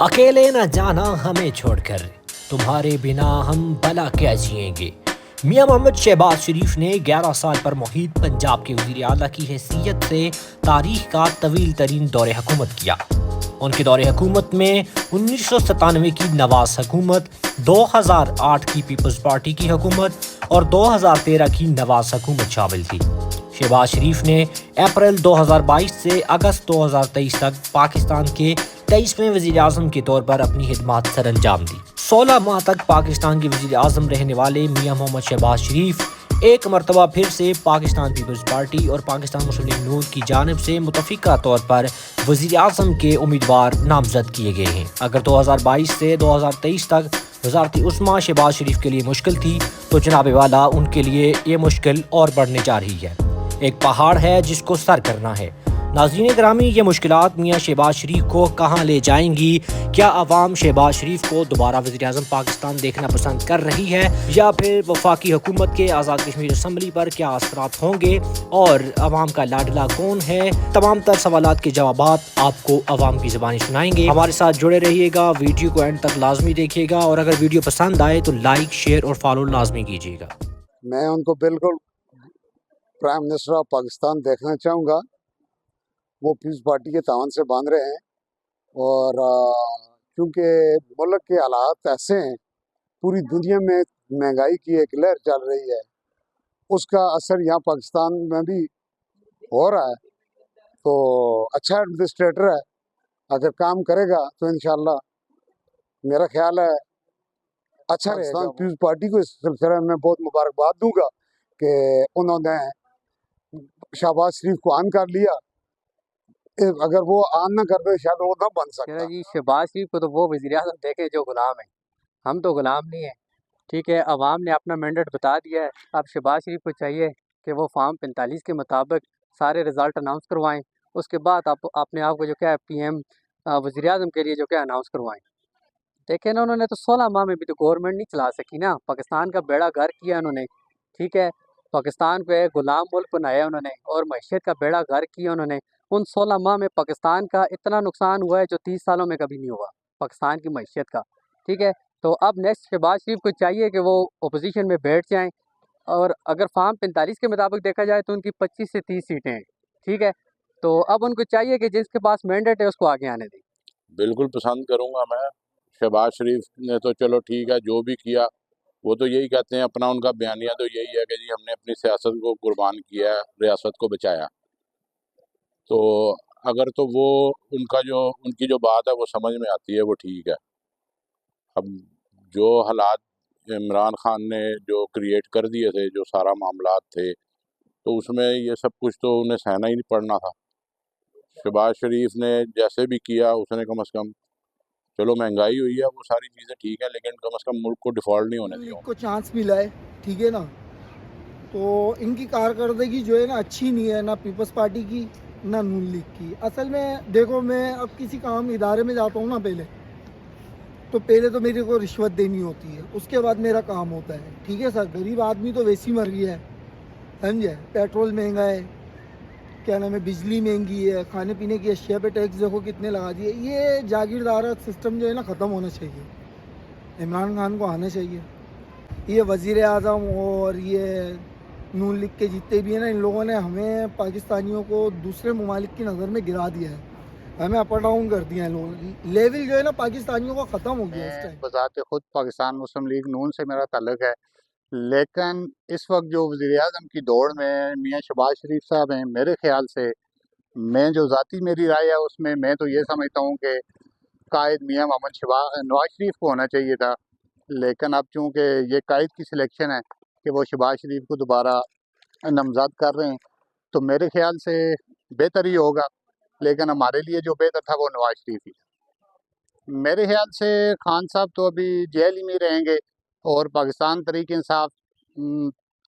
अकेले न जाना हमें छोड़कर, तुम्हारे बिना हम भला क्या जिएंगे। मियां मोहम्मद शहबाज शरीफ ने 11 साल पर मुहित पंजाब के वजीर आला की हैसियत से तारीख का तवील तरीन दौरे हुकूमत किया। उनके दौरे हुकूमत में 1997 की नवाज हुकूमत, 2008 की पीपल्स पार्टी की हुकूमत और 2013 की नवाज हुकूमत शामिल थी। शहबाज शरीफ ने अप्रैल 2022 से अगस्त 2023 तक पाकिस्तान के 23वें वजीर आजम के तौर पर अपनी खिदमत सर अंजाम दी। 16 माह तक पाकिस्तान के वजीर आजम रहने वाले मियां मोहम्मद शहबाज शरीफ एक मरतबा फिर से पाकिस्तान पीपल्स पार्टी और पाकिस्तान मुस्लिम लीग नून की जानिब से मुतफिका तौर पर वजीर आजम के उम्मीदवार नामजद किए गए हैं। अगर 2022 से 2023 तक वजारती उस्मा शहबाज शरीफ के लिए मुश्किल थी, तो जनाब वाला उनके लिए ये मुश्किल और बढ़ने जा रही है। एक पहाड़ है जिसको सर करना है। नाज़रीन ग्रामी, ये मुश्किलात मियां शहबाज शरीफ को कहाँ ले जाएंगी? क्या अवाम शहबाज शरीफ को दोबारा वज़ीर आज़म पाकिस्तान देखना पसंद कर रही है, या फिर वफाकी हुकूमत के आज़ाद कश्मीर असम्बली पर क्या असरात होंगे और अवाम का लाडला कौन है? तमाम तर सवालात के जवाबात आपको अवाम की ज़बानी सुनाएंगे। हमारे साथ जुड़े रहिएगा, वीडियो को एंड तक लाजमी देखिएगा और अगर वीडियो पसंद आए तो लाइक, शेयर और फॉलो लाजमी कीजिएगा। मैं उनको बिल्कुल प्राइम मिनिस्टर ऑफ पाकिस्तान देखना चाहूँगा। वो पीपल्स पार्टी के तावन से बांध रहे हैं और क्योंकि मुल्क के हालात ऐसे हैं, पूरी दुनिया में महंगाई की एक लहर चल रही है, उसका असर यहाँ पाकिस्तान में भी हो रहा है। तो अच्छा एडमिनिस्ट्रेटर है, अगर काम करेगा तो इंशाल्लाह मेरा ख्याल है अच्छा रहेगा। पीपल्स पार्टी को इस सिलसिले में बहुत मुबारकबाद दूंगा कि उन्होंने शहबाज शरीफ को ऑन कर लिया। अगर वो ऑन ना कर दे शायद वो ना बन सकता। जी, शहबाज शरीफ को तो वो वज़ीर आज़म देखे जो गुलाम है, हम तो गुलाम नहीं है। ठीक है, अवाम ने अपना मैंडेट बता दिया है। अब शहबाज शरीफ को चाहिए कि वो फॉर्म 45 के मुताबिक सारे रिजल्ट अनाउंस करवाएं। उसके बाद आप अपने आप को जो क्या है पीएम वज़ीर आज़म के लिए जो क्या अनाउंस करवाएं। देखें ना, उन्होंने तो 16 माह में भी तो गवर्नमेंट नहीं चला सकी ना। पाकिस्तान का बेड़ा गर्क किया उन्होंने। ठीक है, पाकिस्तान को एक गुलाम मुल्क बनाया उन्होंने और मईशत का बेड़ा गर्क किया उन्होंने। उन 16 माह में पाकिस्तान का इतना नुकसान हुआ है जो 30 सालों में कभी नहीं हुआ पाकिस्तान की मईशत का। ठीक है, तो अब नेक्स्ट शहबाज शरीफ को चाहिए कि वो अपोजिशन में बैठ जाएँ और अगर फार्म 45 के मुताबिक देखा जाए तो उनकी 25 से 30 सीटें हैं। ठीक है, तो अब उनको चाहिए कि जिसके पास मैंडेट है उसको आगे आने दें। बिल्कुल पसंद करूंगा मैं। शहबाज शरीफ ने तो चलो ठीक है, जो भी किया वो तो यही कहते हैं, अपना उनका बयानिया तो यही है कि जी हमने अपनी सियासत को कुर्बान किया है, रियासत को बचाया। तो अगर तो वो उनकी जो बात है वो समझ में आती है, वो ठीक है। अब जो हालात इमरान खान ने जो क्रिएट कर दिए थे, जो सारा मामलात थे, तो उसमें ये सब कुछ तो उन्हें सहना ही नहीं पड़ना था। शहबाज शरीफ ने जैसे भी किया, उसने कम अज़ कम, चलो महंगाई हुई है, वो सारी चीज़ें ठीक है, लेकिन कम से कम मुल्क को डिफॉल्ट नहीं होने दिया। को चांस मिला है, ठीक है ना। तो इनकी कारकर्दगी जो है ना अच्छी नहीं है, ना पीपल्स पार्टी की ना नून लीग की। असल में देखो, मैं अब किसी काम इदारे में जाता हूँ ना, पहले तो मेरे को रिश्वत देनी होती है, उसके बाद मेरा काम होता है। ठीक है सर, गरीब आदमी तो वैसी मर गया है, समझे। पेट्रोल महंगा है, क्या नाम है, बिजली महंगी है, खाने पीने की अशिया पे टैक्स देखो कितने लगा दिए। ये जागीरदार सिस्टम जो है ना ख़त्म होना चाहिए। इमरान खान को आना चाहिए। ये वज़ीर आज़म और ये नून लीग के जितने भी हैं ना, इन लोगों ने हमें पाकिस्तानियों को दूसरे ममालिक की नज़र में गिरा दिया है, हमें अप डाउन कर दिया है। लोग लेवल जो है ना पाकिस्तानियों का ख़त्म हो गया इस टाइम। बज़ाते खुद पाकिस्तान मुस्लिम लीग नून से मेरा ताल्लुक़ है, लेकिन इस वक्त जो वज़ीर आज़म की दौड़ में मियाँ शहबाज शरीफ साहब हैं, मेरे ख्याल से, मैं जो ज़ाती मेरी राय है उसमें मैं तो ये समझता हूँ कि कायद मियाँ मोहम्मद नवाज शरीफ को होना चाहिए था। लेकिन अब चूँकि ये कायद की सिलेक्शन है कि वो शहबाज शरीफ को दोबारा नामज़द कर रहे हैं, तो मेरे ख्याल से बेहतर ही होगा। लेकिन हमारे लिए जो बेहतर था वो नवाज शरीफ ही। मेरे ख्याल से खान साहब तो अभी जेल ही में रहेंगे और पाकिस्तान तहरीक इंसाफ,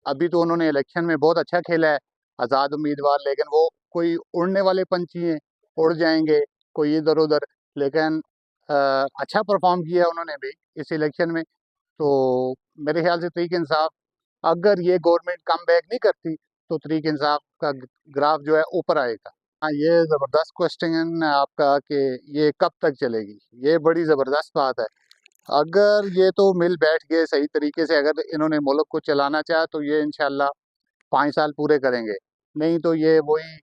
अभी तो उन्होंने इलेक्शन में बहुत अच्छा खेला है, आज़ाद उम्मीदवार, लेकिन वो कोई उड़ने वाले पंछी हैं, उड़ जाएंगे कोई इधर उधर। लेकिन अच्छा परफॉर्म किया उन्होंने भी इस इलेक्शन में। तो मेरे ख्याल से तहरीक इंसाफ, अगर ये गवर्नमेंट कम बैक नहीं करती तो तहरीक इंसाफ का ग्राफ जो है ऊपर आएगा। हाँ, ये ज़बरदस्त क्वेश्चन है आपका कि ये कब तक चलेगी। ये बड़ी ज़बरदस्त बात है। अगर ये तो मिल बैठ गए सही तरीके से, अगर इन्होंने मुल्क को चलाना चाहा तो ये इंशाल्लाह 5 साल पूरे करेंगे। नहीं तो ये वही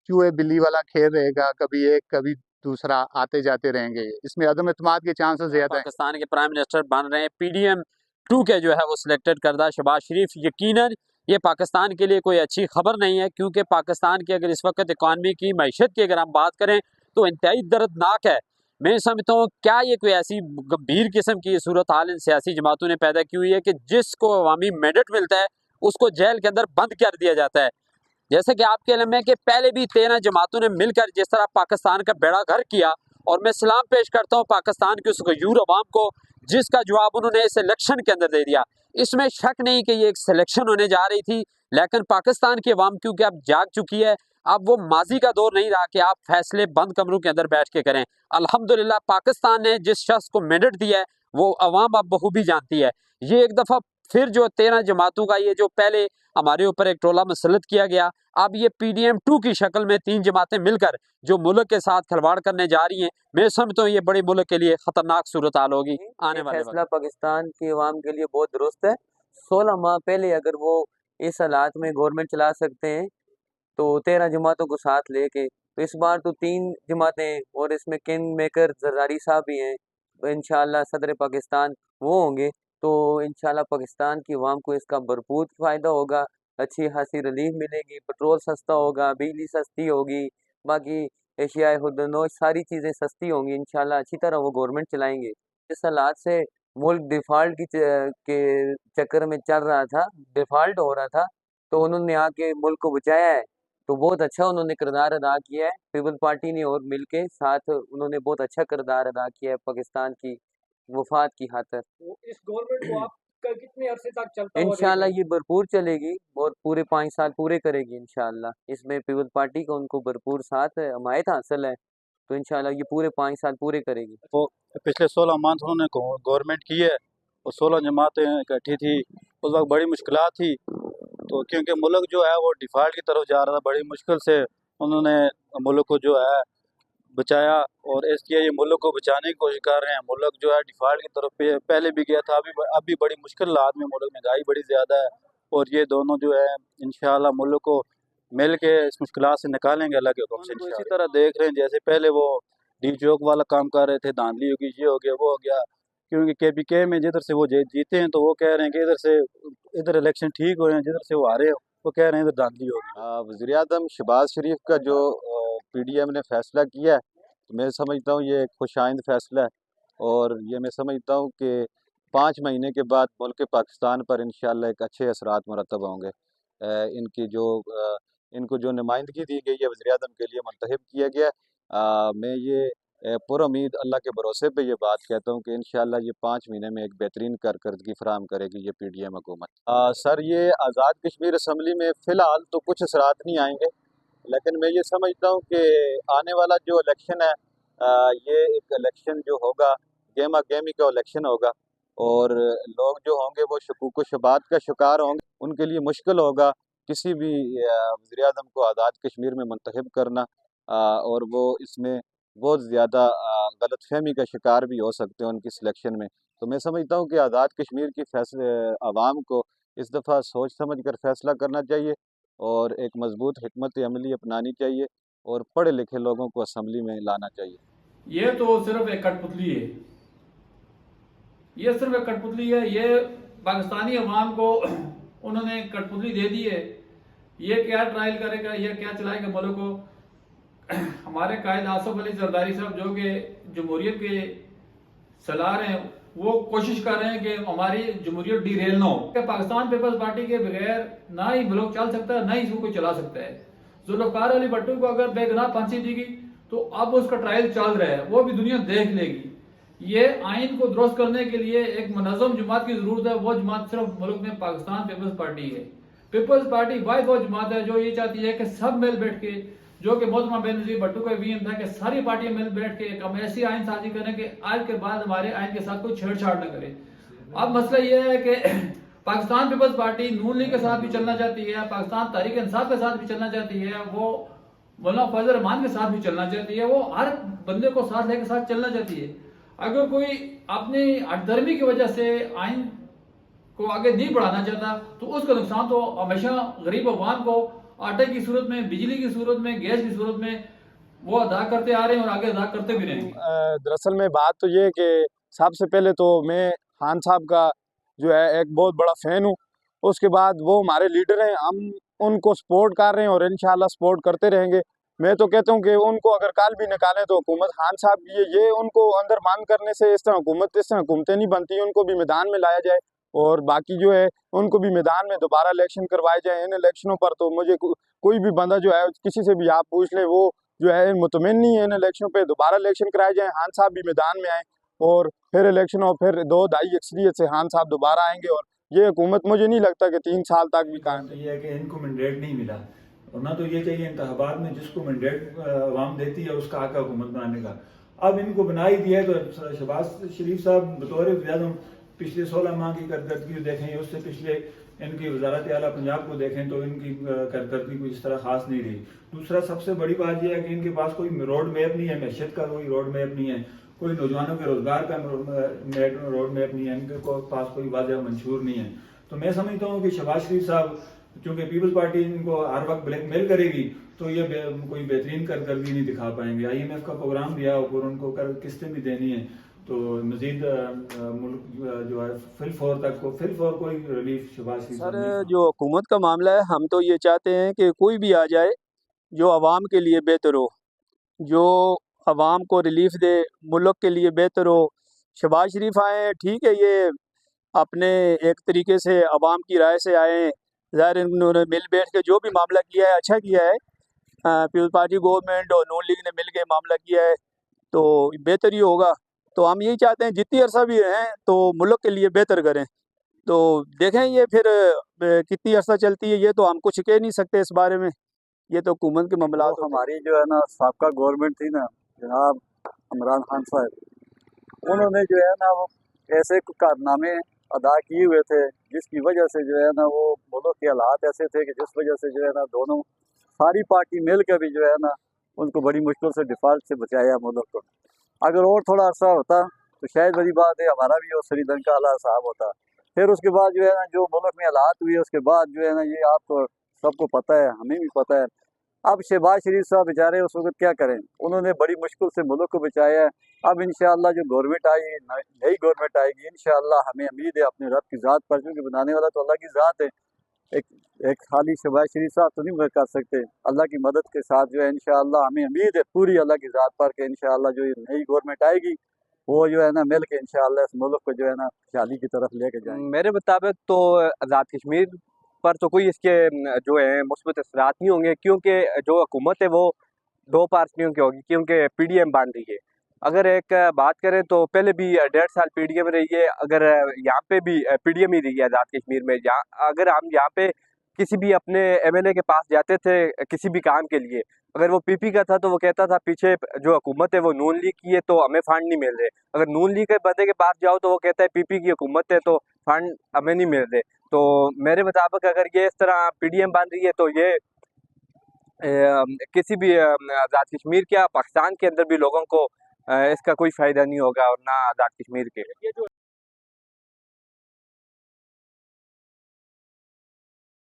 चूहे बिल्ली वाला खेल रहेगा, कभी एक कभी दूसरा, आते जाते रहेंगे। इसमें अदम एतमाद के चांसेस ज़्यादा हैं। पाकिस्तान के प्राइम मिनिस्टर बन रहे हैं पीडीएम 2 के जो है वो सिलेक्टेड करदा शहबाज शरीफ। यकीनन ये पाकिस्तान के लिए कोई अच्छी खबर नहीं है, क्योंकि पाकिस्तान की अगर इस वक्त इकॉनमी की मैशत की अगर हम बात करें तो इंतहाई दर्दनाक है। मैं समझता हूँ क्या ये कोई ऐसी गंभीर किस्म की सूरत हाल इन सियासी जमातों ने पैदा की हुई है कि जिसको अवामी मैंडेट मिलता है उसको जेल के अंदर बंद कर दिया जाता है। जैसे कि आपके इल्म है कि पहले भी 13 जमातों ने मिलकर जिस तरह पाकिस्तान का बेड़ा घर किया, और मैं सलाम पेश करता हूँ पाकिस्तान की उस गयूर अवाम को जिसका जवाब उन्होंने इस इलेक्शन के अंदर दे दिया। इसमें शक नहीं कि ये एक सिलेक्शन होने जा रही थी, लेकिन पाकिस्तान की अवाम क्योंकि अब जाग चुकी है, अब वो माजी का दौर नहीं रहा कि आप फैसले बंद कमरों के अंदर बैठ के करें। अल्हम्दुलिल्लाह पाकिस्तान ने जिस शख्स को मैंडेट दिया है वो अवाम अब बखूबी जानती है। ये एक दफ़ा फिर जो 13 जमातों का ये जो पहले हमारे ऊपर एक टोला मुसल्लत किया गया, अब ये पीडीएम 2 की शक्ल में 3 जमातें मिलकर जो मुल्क के साथ खिलवाड़ करने जा रही हैं, मैं समझता हूँ ये बड़े मुल्क के लिए खतरनाक सूरत हाल होगी आने वाले फैसला पाकिस्तान की अवाम के लिए बहुत दुरुस्त है। 16 माह पहले अगर वो इस हालात में गवर्नमेंट चला सकते हैं तो 13 जमातों को साथ लेके, तो इस बार तो 3 जमातें और इसमें किंग मेकर जरदारी साहब भी हैं, इंशाल्लाह सदर पाकिस्तान वो होंगे, तो इंशाल्लाह पाकिस्तान की अवाम को इसका भरपूर फ़ायदा होगा। अच्छी खासी रिलीफ मिलेगी, पेट्रोल सस्ता होगा, बिजली सस्ती होगी, बाकी एशियाई खुदनोश सारी चीज़ें सस्ती होंगी। इंशाल्लाह अच्छी तरह वो गवर्नमेंट चलाएंगे। इस हालात से मुल्क डिफ़ॉल्ट के चक्कर में चल रहा था, डिफ़ॉल्ट हो रहा था, तो उन्होंने आके मुल्क को बचाया है। तो बहुत अच्छा उन्होंने किरदार अदा किया है। पीपल पार्टी ने और मिलके साथ उन्होंने बहुत अच्छा किरदार अदा किया है पाकिस्तान की वफाद की खातिर। इस गवर्नमेंट को आपका कितने अरसे तक चलता इंशाल्लाह ये भरपूर चलेगी और पूरे 5 साल पूरे करेगी इंशाल्लाह। इसमें पीपल पार्टी का उनको भरपूर साथ है, हमायत हासिल है, तो इंशाल्लाह ये पूरे 5 साल पूरे करेगी। वो पिछले 16 मंथ उन्होंने गवर्नमेंट की है और 16 जमातें इकट्ठी थी, उस वक्त बड़ी मुश्किलात थी। तो क्योंकि मुल्क जो है वो डिफ़ॉल्ट की तरफ जा रहा था, बड़ी मुश्किल से उन्होंने मुल्क को जो है बचाया, और इसलिए ये मुल्क को बचाने की कोशिश कर रहे हैं। मुल्क जो है डिफ़ॉल्ट की तरफ पहले भी गया था, अभी बड़ी मुश्किल हालात में मुल्क, महंगाई बड़ी ज़्यादा है, और ये दोनों जो है इंशाल्लाह मुल्क को मिल के इस मुश्किलात से निकालेंगे अल्लाह के हुक्म से। इसी तरह देख रहे हैं जैसे पहले वो डी चौक वाला काम कर रहे थे, धांधली होगी, ये हो गया वो हो गया, क्योंकि केपीके में जिधर से वो जीते हैं तो वो कह रहे हैं कि इधर इलेक्शन ठीक हुए हैं, जिधर से वो हारे वो कह रहे हैं इधर धांधली होगी। वज़ीर आज़म शहबाज शरीफ का जो पीडीएम ने फैसला किया है, तो मैं समझता हूँ ये खुशाइंद फैसला है, और ये मैं समझता हूँ कि 5 महीने के बाद मुल्क पाकिस्तान पर इंशाअल्लाह एक अच्छे असरात मुरतब होंगे। इनको जो नुमाइंदगी दी गई है वज़ीर आज़म के लिए मुंतखब किया गया, मैं ये पुरुम्मीद अल्लाह के भरोसे पे ये बात कहता हूँ कि इंशाअल्लाह ये 5 महीने में एक बेहतरीन कारकर्दगी फराहम करेगी ये पीडीएम हुकूमत। सर ये आज़ाद कश्मीर असम्बली में फ़िलहाल तो कुछ असरात नहीं आएंगे, लेकिन मैं ये समझता हूँ कि आने वाला जो इलेक्शन है ये एक इलेक्शन जो होगा गेमा गेमी का इलेक्शन होगा, और लोग जो होंगे वो शकूक व शुबात का शिकार होंगे। उनके लिए मुश्किल होगा किसी भी वज़ीर आज़म को आज़ाद कश्मीर में मुंतखब करना, और वो इसमें बहुत ज़्यादा गलतफहमी का शिकार भी हो सकते हैं उनकी सिलेक्शन में। तो मैं समझता हूँ कि आज़ाद कश्मीर की आवाम को इस दफ़ा सोच समझ कर फ़ैसला करना चाहिए, और एक मजबूत हिकमत अमली अपनानी चाहिए, और पढ़े लिखे लोगों को असम्बली में लाना चाहिए। ये तो सिर्फ एक कठपुतली है, ये सिर्फ एक कठपुतली है। ये पाकिस्तानी अवाम को उन्होंने कठपुतली दे दी है। ये क्या ट्रायल करेगा, ये क्या चलाएगा मुल्क को। हमारे कायद आसिफ अली जरदारी साहब जो कि जमहूरियत के सलार हैं, वो कोशिश कर रहे हैं कि हमारी जमहूरियत डीरेल ना हो। पाकिस्तान पीपल्स पार्टी के बगैर ना ही मुल्क चल सकता है, ना ही इसको कोई चला सकता है। जुल्फ़िकार अली भट्टो को अगर बेगुनाह फांसी दी गई तो अब उसका ट्रायल चल रहा है, वो भी दुनिया देख लेगी। ये आइन को दुरुस्त करने के लिए एक मुनज़्ज़म जमात की जरूरत है। वो जमात सिर्फ मुल्क में पाकिस्तान पीपल्स पार्टी है। पीपल्स पार्टी वाहिद वो जमात है जो ये चाहती है कि सब मिल बैठ के, जो कि मोहतरमा बेनज़ीर भट्टो का विजन था कि सारी पार्टियां मिल बैठ के एक हम ऐसी आइन साजी करें कि आज के बाद हमारे आइन के साथ कोई छेड़छाड़ न करे। अब मसला यह है कि पाकिस्तान पीपल्स पार्टी नून लीग के साथ भी चलना चाहती है, पाकिस्तान तहरीक इंसाफ के साथ भी चलना चाहती है। वो मौलाना फजल रहमान के साथ भी चलना चाहती है, वो हर बंदे को साथ लेकर साथ चलना चाहती है। अगर कोई अपनी हठधर्मी की वजह से आइन को आगे नहीं बढ़ाना चाहता तो उसका नुकसान तो हमेशा गरीब अवाम को आटे की सूरत में, बिजली की सूरत में, गैस की सूरत में वो अदा करते आ रहे हैं और आगे अदा करते भी रहेंगे। दरअसल में बात तो ये है कि सबसे पहले तो मैं खान साहब का जो है एक बहुत बड़ा फ़ैन हूँ। उसके बाद वो हमारे लीडर हैं, हम उनको सपोर्ट कर रहे हैं और इंशाल्लाह सपोर्ट करते रहेंगे। मैं तो कहता हूँ कि उनको अगर काल भी निकालें तो हुकूमत खान साहब की ये उनको अंदर बंद करने से इस तरह हुकूमतें नहीं बनती, उनको भी मैदान में लाया जाए और बाकी जो है उनको भी मैदान में दोबारा इलेक्शन करवाए जाए। इन इलेक्शनों पर तो मुझे कोई भी बंदा जो है किसी से भी आप पूछ ले वो जो है मुतमिन नहीं है। इन इलेक्शनों पे दोबारा इलेक्शन कराए जाए, खान साहब भी मैदान में आए और फिर इलेक्शन और फिर 2-2.5 अक्सरियत से खान साहब दोबारा आएंगे और ये हुकूमत मुझे नहीं लगता कि 3 साल तक भी कायम तो ये है कि इनको मैंडेट नहीं मिला और ना तो ये चाहिए इंतखाबात में जिसको मैंडेट अवाम देती है उसका हक है हुकूमत बनाने का। अब इनको बना ही दिया है तो शहबाज शरीफ साहब बतौर वज़ीर-ए-आज़म पिछले 16 माह की कारकर्दगी देखें, उससे पिछले इनकी वज़ारत आला पंजाब को देखें तो इनकी कारकर्दगी कोई इस तरह खास नहीं रही। दूसरा सबसे बड़ी बात यह है कि इनके पास कोई रोड मैप नहीं है, मैशत का कोई रोड मैप नहीं है, कोई नौजवानों के रोजगार का रोड मैप नहीं है, इनके पास कोई वाज़ेह मंशूर नहीं है। तो मैं समझता हूँ कि शहबाज शरीफ साहब चूँकि पीपल्स पार्टी इनको हर वक्त ब्लैकमेल करेगी तो ये कोई बेहतरीन कारकर्दगी नहीं दिखा पाएंगे। IMF का प्रोग्राम दिया और उनको किस्तें भी देनी है तो मजीद मुल्क जो है फिल फॉर कोई रिलीफ शहबाज शरीफ सर जो हुकूमत का मामला है, हम तो ये चाहते हैं कि कोई भी आ जाए जो आवाम के लिए बेहतर हो, जो आवाम को रिलीफ दे, मुल्क के लिए बेहतर हो। शहबाज शरीफ आए ठीक है, ये अपने एक तरीके से आवाम की राय से आए, ज़ाहिर इन्होंने मिल बैठ के जो भी मामला किया है अच्छा किया है। पीपल्स पार्टी गवर्नमेंट और नून लीग ने मिल के मामला किया है तो बेहतर ही होगा। तो हम यही चाहते हैं जितनी अरसा भी रहें तो मुल्क के लिए बेहतर करें। तो देखें ये फिर कितनी अर्सा चलती है ये तो हम कुछ कह नहीं सकते इस बारे में, ये तो हुकूमत के मामला। हमारी जो है ना साबका गवर्नमेंट थी ना जनाब इमरान खान साहब, उन्होंने जो है ना वो ऐसे कारनामे अदा किए हुए थे जिसकी वजह से जो है ना वो मुल्क के हालात ऐसे थे कि जिस वजह से जो है ना दोनों सारी पार्टी मिल कर भी जो है ना उनको बड़ी मुश्किल से डिफ़ॉल्ट से बचाया मुल्क को। अगर और थोड़ा अर्सा होता तो शायद बड़ी बात है हमारा भी और श्रीलंका वाला हिसाब होता। फिर उसके बाद जो है ना जो मुल्क में हालात हुए उसके बाद जो है ना ये आपको सबको पता है, हमें भी पता है। अब शहबाज शरीफ साहब बेचारे उस वक्त क्या करें, उन्होंने बड़ी मुश्किल से मुल्क को बचाया है। अब इंशाअल्लाह जो गवर्नमेंट आई नई गवर्नमेंट आएगी इंशाअल्लाह हमें उम्मीद है अपने रब की ज़ात पर, क्योंकि बनाने वाला तो अल्लाह की ज़ात है। एक खाली शहबाज शरीफ साहब तो नहीं कर सकते, अल्लाह की मदद के साथ जो है इंशाअल्लाह हमें उम्मीद है पूरी अल्लाह की ज़ात पर कि इंशाअल्लाह जो ये नई गवर्नमेंट आएगी वो जो है ना मिल के इंशाअल्लाह इस मुल्क को जो है ना खुशहाली की तरफ लेके जाएंगे। मेरे मुताबिक तो आज़ाद कश्मीर पर तो कोई इसके जो है मुस्बत असरात नहीं होंगे, क्योंकि जो हुकूमत है वो 2 पार्टियों की होगी, क्योंकि PDM बन रही है। अगर एक बात करें तो पहले भी 1.5 साल PDM रही है, अगर यहाँ पे भी PDM ही रही है आज़ाद कश्मीर में। अगर हम यहाँ पे किसी भी अपने MLA के पास जाते थे किसी भी काम के लिए, अगर वो PP का था तो वो कहता था पीछे जो हुकूमत है वो नून लीग की है तो हमें फंड नहीं मिल रहे। अगर नून लीग के बंदे के पास जाओ तो वो कहता है PP की हुकूमत है तो फंड हमें नहीं मिल रहे। तो मेरे मुताबिक अगर ये इस तरह PDM बन रही है तो ये किसी भी आज़ाद कश्मीर क्या पाकिस्तान के अंदर भी लोगों को इसका कोई फ़ायदा नहीं होगा और ना आज़ाद कश्मीर के।